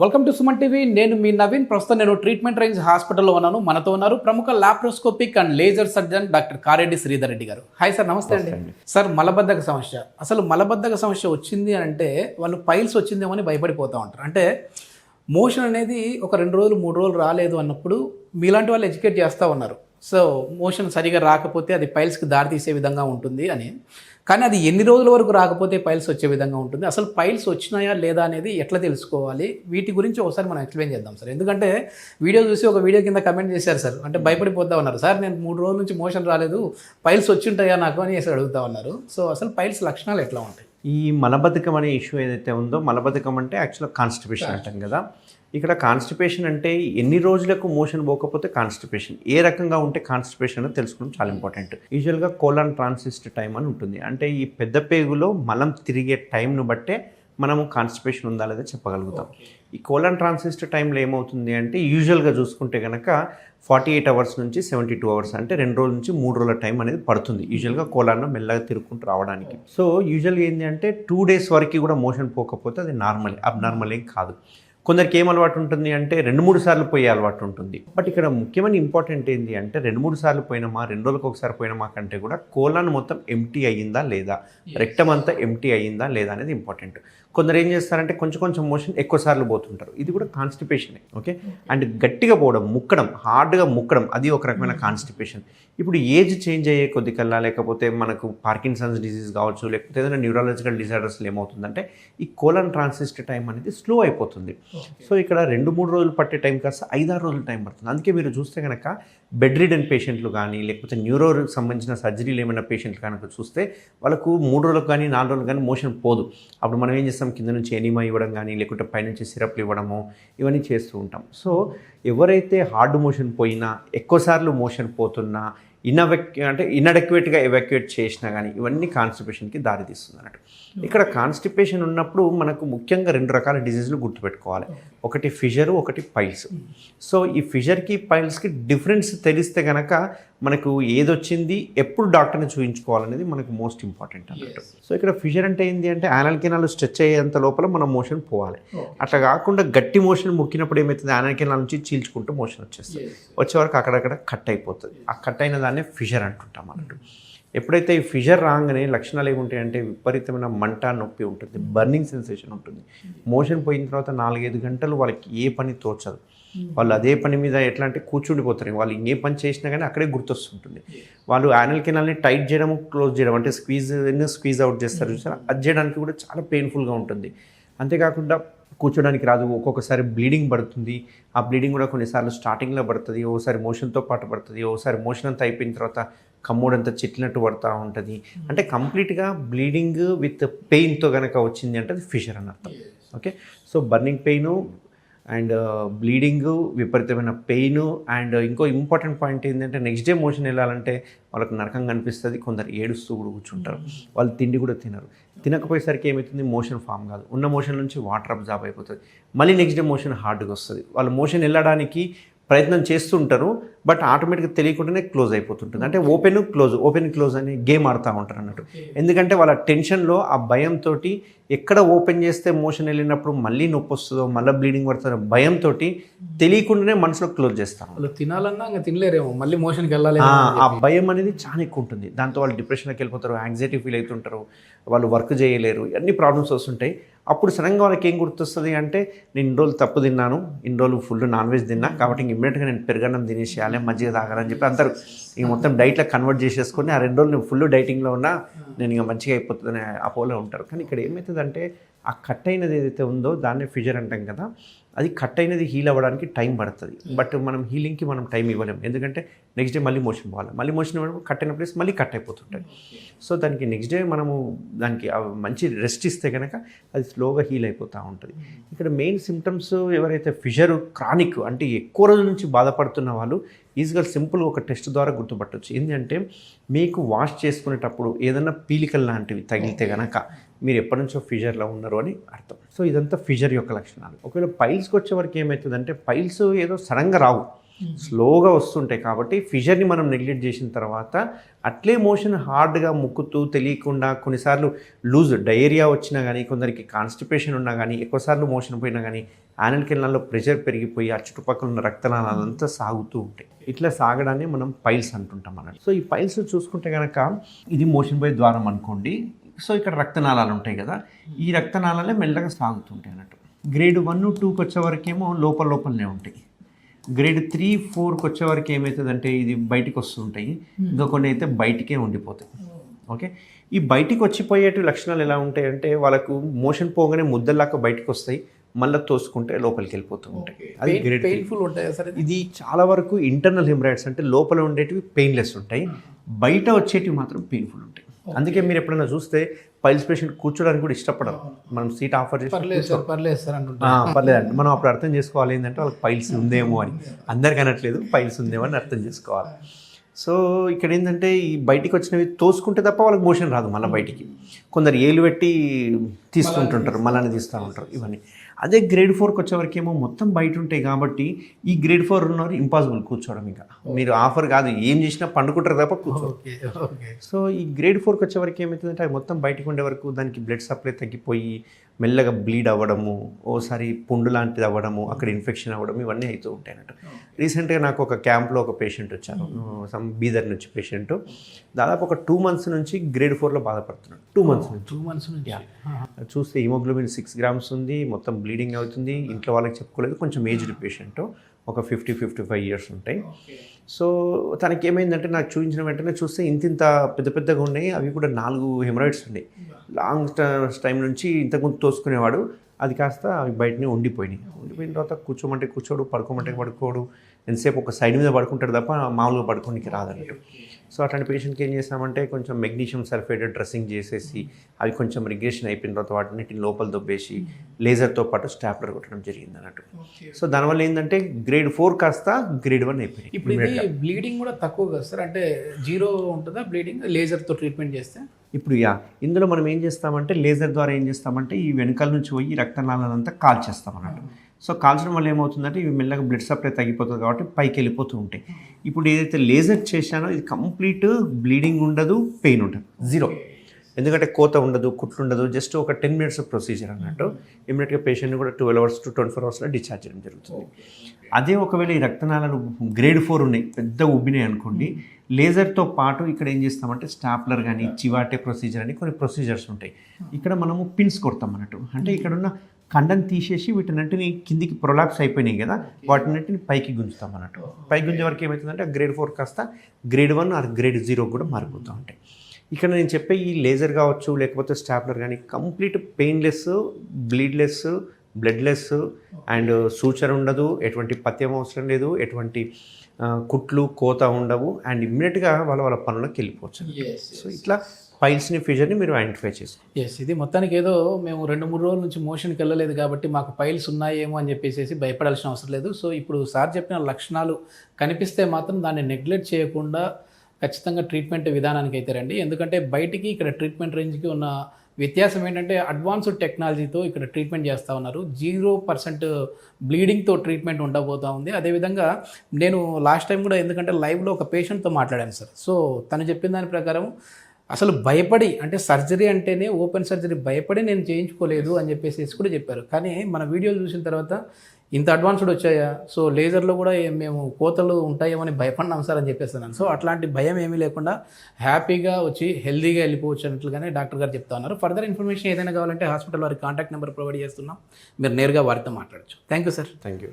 Welcome to Suman TV. నేను మీ నవీన్. ప్రస్తుతం నేను ట్రీట్మెంట్ రేంజ్ హాస్పిటల్లో ఉన్నాను. మనతో ఉన్నారు ప్రముఖ laparoscopic and laser surgeon doctor Kareddy Sridhar Reddy గారు. హాయ్ సార్, నమస్తే అండి. సార్, మలబద్ధక సమస్య, అసలు మలబద్ధక సమస్య వచ్చింది అంటే వాళ్ళు పైల్స్ వచ్చిందేమో అని భయపడిపోతూ ఉంటారు. అంటే మోషన్ అనేది ఒక 2 రోజులు 3 రోజులు రాలేదు అన్నప్పుడు మీలాంటి వాళ్ళు ఎడ్యుకేట్ చేస్తూ ఉన్నారు. సో మోషన్ సరిగా రాకపోతే అది పైల్స్కి దారితీసే విధంగా ఉంటుంది అని. కానీ అది ఎన్ని రోజుల వరకు రాకపోతే పైల్స్ వచ్చే విధంగా ఉంటుంది, అసలు పైల్స్ వచ్చినాయా లేదా అనేది ఎట్లా తెలుసుకోవాలి, వీటి గురించి ఒకసారి మనం ఎక్స్ప్లెయిన్ చేద్దాం సార్. ఎందుకంటే వీడియో చూసి ఒక వీడియో కింద కమెంట్ చేశారు సార్, అంటే భయపడిపోతా ఉన్నారు. సార్, నేను 3 రోజుల నుంచి మోషన్ రాలేదు, పైల్స్ వచ్చింటాయా నాకు అని అడుగుతా ఉన్నారు. సో అసలు పైల్స్ లక్షణాలు ఎట్లా ఉంటాయి? ఈ మలబద్ధకం అనే ఇష్యూ ఏదైతే ఉందో, మలబద్ధకం అంటే యాక్చువల్గా కాన్స్టిపేషన్ అంటాం కదా. ఇక్కడ కాన్స్టిపేషన్ అంటే ఎన్ని రోజులకు మోషన్ పోకపోతే కాన్స్టిపేషన్, ఏ రకంగా ఉంటే కాన్స్టిపేషన్ అని తెలుసుకోవడం చాలా ఇంపార్టెంట్. యూజువల్గా కోలాన్ ట్రాన్సిస్ట్ టైం అని ఉంటుంది. అంటే ఈ పెద్ద పేగులో మలం తిరిగే టైంను బట్టే మనము కాన్స్టిపేషన్ ఉందా లేదా చెప్పగలుగుతాం. ఈ కోలాన్ ట్రాన్సిస్ట్ టైంలో ఏమవుతుంది అంటే యూజువల్గా చూసుకుంటే కనుక 48 అవర్స్ నుంచి 72 అవర్స్, అంటే 2 రోజుల నుంచి 3 రోజుల టైం అనేది పడుతుంది యూజువల్గా కోలాన్లో మెల్లగా తిరుక్కుంటూ రావడానికి. సో యూజువల్గా ఏంటి అంటే 2 డేస్ వరకు కూడా మోషన్ పోకపోతే అది నార్మల్, అబ్నార్మల్ ఏం కాదు. కొందరికి ఏం అలవాటు ఉంటుంది అంటే 2-3 సార్లు పోయే అలవాటు ఉంటుంది. బట్ ఇక్కడ ముఖ్యమైన ఇంపార్టెంట్ ఏంటి అంటే 2-3 సార్లు పోయినామా, 2 రోజులకు ఒకసారి పోయినామా కంటే కూడా కోలాన్ మొత్తం ఎంటీ అయ్యిందా లేదా, రెక్టమ్ అంతా ఎంటీ అయ్యిందా లేదా అనేది ఇంపార్టెంట్. కొందరు ఏం చేస్తారంటే కొంచెం మోషన్ ఎక్కువ సార్లు పోతుంటారు, ఇది కూడా కాన్స్టిపేషనే. ఓకే, అండ్ గట్టిగా పోవడం, ముక్కడం, హార్డ్గా ముక్కడం, అది ఒక రకమైన కాన్స్టిపేషన్. ఇప్పుడు ఏజ్ చేంజ్ అయ్యే కొద్ది కల్లా, లేకపోతే మనకు పార్కిన్సన్స్ డిసీజ్ కావచ్చు, లేకపోతే ఏదైనా న్యూరాలజికల్ డిజార్డర్స్లో ఏమవుతుందంటే ఈ కోలాన్ ట్రాన్సిస్ట్ టైం అనేది స్లో అయిపోతుంది. సో ఇక్కడ 2-3 రోజులు పట్టే టైం కాస్త 5-6 రోజులు టైం పడుతుంది. అందుకే మీరు చూస్తే కనుక బెడ్ రిడెన్ పేషెంట్లు కానీ, లేకపోతే న్యూరోకి సంబంధించిన సర్జరీలు ఏమైనా పేషెంట్లు కనుక చూస్తే వాళ్ళకు 3 రోజులకు కానీ 4 రోజులకు కానీ మోషన్ పోదు. అప్పుడు మనం ఏం చేస్తాం, కింద నుంచి ఎనిమా ఇవ్వడం కానీ, లేకుంటే పైనుంచి సిరప్లు ఇవ్వడము, ఇవన్నీ చేస్తూ ఉంటాం. సో ఎవరైతే హార్డ్ మోషన్ పోయినా, ఎక్కువసార్లు మోషన్ పోతున్నా, ఇన్అడెక్వేట్గా ఎవాక్యుయేట్ చేసినా కానీ ఇవన్నీ కాన్స్టిపేషన్కి దారితీస్తుంది అన్నట్టు. ఇక్కడ కాన్స్టిపేషన్ ఉన్నప్పుడు మనకు ముఖ్యంగా 2 రకాల డిజీజులు గుర్తుపెట్టుకోవాలి. ఒకటి ఫిషరు, ఒకటి పైల్స్. సో ఈ ఫిషర్కి పైల్స్కి డిఫరెన్స్ తెలిస్తే కనుక మనకు ఏదొచ్చింది, ఎప్పుడు డాక్టర్ని చూపించుకోవాలనేది మనకు మోస్ట్ ఇంపార్టెంట్ అన్నట్టు. సో ఇక్కడ ఫిషర్ అంటే ఏంటి అంటే యానల్ కెనాల్ స్ట్రెచ్ అయ్యేంత లోపల మనం మోషన్ పోవాలి. అట్లా కాకుండా గట్టి మోషన్ ముక్కినప్పుడు ఏమవుతుంది, యానల్ కెనాల్ నుంచి చీల్చుకుంటూ మోషన్ వచ్చేస్తుంది. వచ్చే వరకు అక్కడక్కడ కట్ అయిపోతుంది. ఆ కట్ అయిన దాన్నే ఫిషర్ అంటుంటాం అన్నట్టు. ఎప్పుడైతే ఈ ఫిషర్ రాగానే లక్షణాలు ఏముంటాయంటే విపరీతమైన మంట, నొప్పి ఉంటుంది, బర్నింగ్ సెన్సేషన్ ఉంటుంది. మోషన్ పోయిన తర్వాత 4-5 గంటలు వాళ్ళకి ఏ పని తోచదు. వాళ్ళు అదే పని మీద ఎట్లా అంటే కూర్చుండిపోతారు. వాళ్ళు ఏ పని చేసినా కానీ అక్కడే గుర్తొస్తుంటుంది. వాళ్ళు యానల్ కెనాల్ని టైట్ చేయడం, క్లోజ్ చేయడం, అంటే స్క్వీజ్ అవుట్ చేస్తారు చూసారా, అది చేయడానికి కూడా చాలా పెయిన్ఫుల్గా ఉంటుంది. అంతేకాకుండా కూర్చోడానికి రాదు, ఒక్కొక్కసారి బ్లీడింగ్ పడుతుంది. ఆ బ్లీడింగ్ కూడా కొన్నిసార్లు స్టార్టింగ్లో పడుతుంది, ఓసారి మోషన్తో పాటు పడుతుంది, ఓసారి మోషన్ అంతా అయిపోయిన తర్వాత కమ్మోడంతా చిట్లినట్టు పడుతూ ఉంటుంది. అంటే కంప్లీట్గా బ్లీడింగ్ విత్ పెయిన్తో కనుక వచ్చింది అంటే అది ఫిషర్ అని అర్థం. Okay, so burning pain and bleeding, విపరీతమైన పెయిన్, అండ్ ఇంకో ఇంపార్టెంట్ పాయింట్ ఏంటంటే నెక్స్ట్ డే మోషన్ వెళ్ళాలంటే వాళ్ళకి నరకంగా అనిపిస్తుంది. కొందరు ఏడుస్తూ కూడా కూర్చుంటారు. వాళ్ళు తిండి కూడా తినరు. తినకపోయేసరికి ఏమవుతుంది, మోషన్ ఫామ్ కాదు, ఉన్న మోషన్ నుంచి వాటర్ అబ్జార్బ్ అయిపోతుంది. మళ్ళీ నెక్స్ట్ డే మోషన్ హార్డ్గా వస్తుంది. వాళ్ళు మోషన్ వెళ్ళడానికి ప్రయత్నం చేస్తుంటారు, బట్ ఆటోమేటిక్గా తెలియకుండానే క్లోజ్ అయిపోతుంటుంది. అంటే ఓపెన్ క్లోజ్ అని గేమ్ ఆడుతూ ఉంటారు అన్నట్టు. ఎందుకంటే వాళ్ళ టెన్షన్లో, ఆ భయంతో ఎక్కడ ఓపెన్ చేస్తే మోషన్ వెళ్ళినప్పుడు మళ్ళీ నొప్పి వస్తుందో, మళ్ళీ బ్లీడింగ్ పడుతుందో భయంతో తెలియకుండానే మనసులో క్లోజ్ చేస్తాం. వాళ్ళు తినాలన్నా ఇంకా తినలేరేమో, మళ్ళీ మోషన్కి వెళ్ళాలి. ఆ భయం అనేది చాలా ఎక్కువ ఉంటుంది. దాంతో వాళ్ళు డిప్రెషన్కి వెళ్ళిపోతారు, యాంగ్జైటీ ఫీల్ అవుతుంటారు, వాళ్ళు వర్క్ చేయలేరు, అన్ని ప్రాబ్లమ్స్ వస్తుంటాయి. అప్పుడు సడన్గా వాళ్ళకి ఏం గుర్తొస్తుంది అంటే, నేను ఇన్ని రోజులు తప్పు తిన్నాను, ఇన్ని రోజులు ఫుల్ నాన్ వెజ్ తిన్నా, కాబట్టి ఇమ్మీడియట్గా నేను పెరుగన్నం తినేసేయాలి, మజ్జిగ తాగాలని చెప్పి అందరూ ఇక మొత్తం డైట్లో కన్వర్ట్ చేసేసుకొని ఆ 2 రోజులు నేను ఫుల్ డైటింగ్లో ఉన్నా, నేను ఇక మంచిగా అయిపోతుందని అపోలో ఉంటారు. కానీ ఇక్కడ ఏమవుతుందంటే ఆ కట్ అయినది ఏదైతే ఉందో దాన్నే ఫిషర్ అంటాం కదా, అది కట్ అయినది హీల్ అవ్వడానికి టైం పడుతుంది. బట్ మనం హీలింగ్కి మనం టైం ఇవ్వలేము, ఎందుకంటే నెక్స్ట్ డే మళ్ళీ మోషన్ పోవాలి. మళ్ళీ మోషన్ ఇవ్వడం కట్ అయిన ప్లేస్ మళ్ళీ కట్ అయిపోతుంటాయి. సో దానికి నెక్స్ట్ డే మనము దానికి మంచి రెస్ట్ ఇస్తే కనుక అది స్లోగా హీల్ అయిపోతూ ఉంటుంది. ఇక్కడ మెయిన్ సిమ్టమ్స్ ఎవరైతే ఫిషర్ క్రానిక్ అంటే ఎక్కువ రోజుల నుంచి బాధపడుతున్న వాళ్ళు ఈజీగా సింపుల్ ఒక టెస్ట్ ద్వారా గుర్తుపట్టవచ్చు. ఏంటంటే మీకు వాష్ చేసుకునేటప్పుడు ఏదైనా పీలికల్ లాంటివి తగిలితే కనుక మీరు ఎప్పటి నుంచో ఫిషర్లో ఉన్నారు అని అర్థం. సో ఇదంతా ఫిషర్ యొక్క లక్షణాలు. ఒకవేళ పైల్స్కి వచ్చే వరకు ఏమవుతుందంటే, పైల్స్ ఏదో సడన్గా రావు, స్లోగా వస్తుంటాయి. కాబట్టి ఫిషర్ని మనం నెగ్లెక్ట్ చేసిన తర్వాత అట్లే మోషన్ హార్డ్గా ముక్కుతూ తెలియకుండా కొన్నిసార్లు లూజ్ డయేరియా వచ్చినా కానీ, కొందరికి కాన్స్టిపేషన్ ఉన్నా కానీ, ఎక్కువసార్లు మోషన్ పోయినా కానీ యానల్ కెనాల్లో ప్రెషర్ పెరిగిపోయి ఆ చుట్టుపక్కల ఉన్న రక్తనాళాలంతా సాగుతూ ఉంటాయి. ఇట్లా సాగడాన్ని మనం పైల్స్ అంటుంటాం అన్నట్టు. సో ఈ పైల్స్ చూసుకుంటే కనుక ఇది మోషన్ పోయే ద్వారం అనుకోండి. సో ఇక్కడ రక్తనాళాలు ఉంటాయి కదా, ఈ రక్తనాళాలే మెల్లగా సాగుతుంటాయి అన్నట్టు. గ్రేడ్ 1, 2కి వచ్చే వరకేమో లోపలనే ఉంటాయి. గ్రేడ్ 3, 4కి వచ్చే వరకు ఏమవుతుందంటే ఇది బయటికి వస్తుంటాయి, ఇంకా కొన్ని అయితే బయటికే ఉండిపోతాయి. ఓకే, ఈ బయటికి వచ్చిపోయేటి లక్షణాలు ఎలా ఉంటాయంటే వాళ్ళకు మోషన్ పోగానే ముద్దల్లాగా బయటకు వస్తాయి, మళ్ళీ తోసుకుంటే లోపలికి వెళ్ళిపోతూ ఉంటాయి. అది గ్రేడ్ పెయిన్ఫుల్ ఉంటాయి సార్. ఇది చాలా వరకు ఇంటర్నల్ హెమరాయిడ్స్ అంటే లోపల ఉండేటివి పెయిన్లెస్ ఉంటాయి, బయట వచ్చేటివి మాత్రం పెయిన్ఫుల్ ఉంటాయి. అందుకే మీరు ఎప్పుడైనా చూస్తే పైల్స్ పేషెంట్ కూర్చోడానికి కూడా ఇష్టపడరు. మనం సీట్ ఆఫర్ చేసి పర్లేదు సార్ అంటుంటా. పర్లేదండి, మనం అప్పుడు అర్థం చేసుకోవాలి ఏంటంటే వాళ్ళకి పైల్స్ ఉందేమో అని. అందరికి అనట్లేదు, పైల్స్ ఉందేమో అని అర్థం చేసుకోవాలి. సో ఇక్కడ ఏంటంటే ఈ బయటికి వచ్చినవి తోసుకుంటే తప్ప వాళ్ళకి మోషన్ రాదు మళ్ళీ బయటికి. కొందరు ఏలు పెట్టి తీస్తుంటుంటారు, మళ్ళీ తీస్తూ ఉంటారు ఇవన్నీ. అదే గ్రేడ్ 4కి వచ్చేవరకు ఏమో మొత్తం బయట ఉంటాయి కాబట్టి ఈ గ్రేడ్ 4 ఉన్నవారు ఇంపాసిబుల్ కూర్చోవడం. ఇంకా మీరు ఆఫర్ కాదు, ఏం చేసినా పండుకుంటారు తప్ప కూర్చోరు. సో ఈ గ్రేడ్ 4కి వచ్చేవరకు ఏమవుతుందంటే అది మొత్తం బయటకు ఉండే వరకు దానికి బ్లడ్ సప్లై తగ్గిపోయి మెల్లగా బ్లీడ్ అవ్వడము, ఓసారి పుండు లాంటిది అవ్వడము, అక్కడ ఇన్ఫెక్షన్ అవ్వడం, ఇవన్నీ అవుతూ ఉంటాయి అన్నట్టు. రీసెంట్గా నాకు ఒక క్యాంప్లో ఒక పేషెంట్ వచ్చారు, సమ్ బీదర్ నుంచి పేషెంట్. దాదాపు ఒక 2 months నుంచి గ్రేడ్ 4లో బాధపడుతున్నాడు. 2 months నుంచి చూస్తే హిమోగ్లోబిన్ 6 grams ఉంది, మొత్తం బ్లీడింగ్ అవుతుంది. ఇంట్లో వాళ్ళకి చెప్పుకోలేదు, కొంచెం ఏజ్డ్ పేషెంట్, ఒక 50-55 years ఉంటాయి. సో తనకి ఏమైందంటే నాకు చూపించిన వెంటనే చూస్తే ఇంత పెద్దగా ఉన్నాయి, అవి కూడా 4 హెమరాయిడ్స్ ఉన్నాయి. లాంగ్ టైం నుంచి ఇంతకుముందు తోసుకునేవాడు, అది కాస్త అవి బయటనే ఉండిపోయిన తర్వాత కూర్చోమంటే కూర్చోడు, పడుకోమంటే పడుకోడు, ఎంతసేపు ఒక సైడ్ మీద పడుకుంటాడు తప్ప మామూలుగా పడుకోనికి రాదన్నట్టు. సో అట్లాంటి పేషెంట్కి ఏం చేస్తామంటే కొంచెం మెగ్నీషియం సల్ఫేట్ డ్రెస్సింగ్ చేసేసి అవి కొంచెం రిగ్రెషన్ అయిపోయిన తర్వాత వాటిని లోపల దొబ్బేసి లేజర్తో పాటు స్టాప్లర్ కొట్టడం జరిగింది అన్నట్టు. సో దానివల్ల ఏంటంటే గ్రేడ్ 4 కాస్త గ్రేడ్ 1 అయిపోయింది. ఇప్పుడు ఇది బ్లీడింగ్ కూడా తక్కువ కదా సార్, అంటే 0 ఉంటుందా బ్లీడింగ్ లేజర్తో ట్రీట్మెంట్ చేస్తే? ఇప్పుడు ఇందులో మనం ఏం చేస్తామంటే లేజర్ ద్వారా ఏం చేస్తామంటే ఈ వెనకాల నుంచి పోయి రక్తనాళాలంతా కాల్చేస్తాం అన్నట్టు. సో కాల్చడం వల్ల ఏమవుతుందంటే ఇవి మెల్లగా బ్లడ్ సప్లై తగ్గిపోతుంది కాబట్టి పైకి వెళ్ళిపోతూ ఉంటాయి. ఇప్పుడు ఏదైతే లేజర్ చేశానో ఇది కంప్లీట్ బ్లీడింగ్ ఉండదు, పెయిన్ ఉండదు, 0. ఎందుకంటే కోత ఉండదు, కుట్లు ఉండదు, జస్ట్ ఒక 10 minutes ప్రొసీజర్ అన్నట్టు. ఇమీడియట్గా పేషెంట్ని కూడా 12 hours to 24 hours డిశ్చార్జ్ చేయడం జరుగుతుంది. అదే ఒకవేళ ఈ రక్తనాళాలు గ్రేడ్ 4 ఉన్నాయి, పెద్ద ఉబ్బినాయి అనుకోండి, లేజర్తో పాటు ఇక్కడ ఏం చేస్తామంటే స్టాప్లర్ కానీ చివాటే ప్రొసీజర్ అని కొన్ని ప్రొసీజర్స్ ఉంటాయి. ఇక్కడ మనము పిన్స్ కొడతాం అన్నట్టు. అంటే ఇక్కడ ఉన్న కండను తీసేసి వీటినన్నింటిని కిందికి ప్రొలాప్స్ అయిపోయినాయి కదా, వాటినన్నింటిని పైకి గుంజుతాం అన్నట్టు. పైకి గుంజే వరకు ఏమవుతుందంటే గ్రేడ్ 4 కాస్త గ్రేడ్ 1 ఆర్ గ్రేడ్ 0 కూడా మారిపోతూ ఉంటాయి. ఇక్కడ నేను చెప్పే ఈ లేజర్ కావచ్చు లేకపోతే స్టాప్లర్ కానీ complete painless, bleedless, bloodless and suture ఉండదు, ఎటువంటి పథ్యం అవసరం లేదు, ఎటువంటి కుట్లు కోత ఉండవు, అండ్ ఇమ్మీడియట్గా వాళ్ళ పనులకు వెళ్ళిపోవచ్చు. సో ఇట్లా పైల్స్ని ఫిషర్ని మీరు ఐడెంటిఫై చేసుకోండి. ఇది మొత్తానికి ఏదో మేము 2-3 రోజుల నుంచి మోషన్కి వెళ్ళలేదు కాబట్టి మాకు పైల్స్ ఉన్నాయేమో అని చెప్పేసి భయపడాల్సిన అవసరం లేదు. సో ఇప్పుడు సార్ చెప్పిన లక్షణాలు కనిపిస్తే మాత్రం దాన్ని నెగ్లెక్ట్ చేయకుండా ఖచ్చితంగా ట్రీట్మెంట్ విధానానికి అయితే రండి. ఎందుకంటే బయటికి ఇక్కడ ట్రీట్మెంట్ రేంజ్కి ఉన్న వ్యత్యాసం ఏంటంటే అడ్వాన్స్డ్ టెక్నాలజీతో ఇక్కడ ట్రీట్మెంట్ చేస్తూ ఉన్నారు. 0% బ్లీడింగ్తో ట్రీట్మెంట్ ఉండబోతూ ఉంది. అదేవిధంగా నేను లాస్ట్ టైం కూడా ఎందుకంటే లైవ్లో ఒక పేషెంట్తో మాట్లాడాను సార్. సో తను చెప్పిన దాని ప్రకారం అసలు భయపడి, అంటే సర్జరీ అంటేనే ఓపెన్ సర్జరీ భయపడి నేను చేయించుకోలేదు అని చెప్పేసి కూడా చెప్పారు. కానీ మన వీడియోలు చూసిన తర్వాత ఇంత అడ్వాన్స్డ్ వచ్చాయా, సో లేజర్లో కూడా మేము కోతలు ఉంటాయేమని భయపడినాం సార్ అని చెప్పేస్తున్నాను. సో అట్లాంటి భయం ఏమీ లేకుండా హ్యాపీగా వచ్చి హెల్దీగా వెళ్ళిపోవచ్చు అన్నట్లుగానే డాక్టర్ గారు చెప్తా ఉన్నారు. ఫర్దర్ ఇన్ఫర్మేషన్ ఏదైనా కావాలంటే హాస్పిటల్ వారి కాంటాక్ట్ నెంబర్ ప్రొవైడ్ చేస్తున్నాం, మీరు నేరుగా వారితో మాట్లాడచ్చు. Thank you sir. Thank you.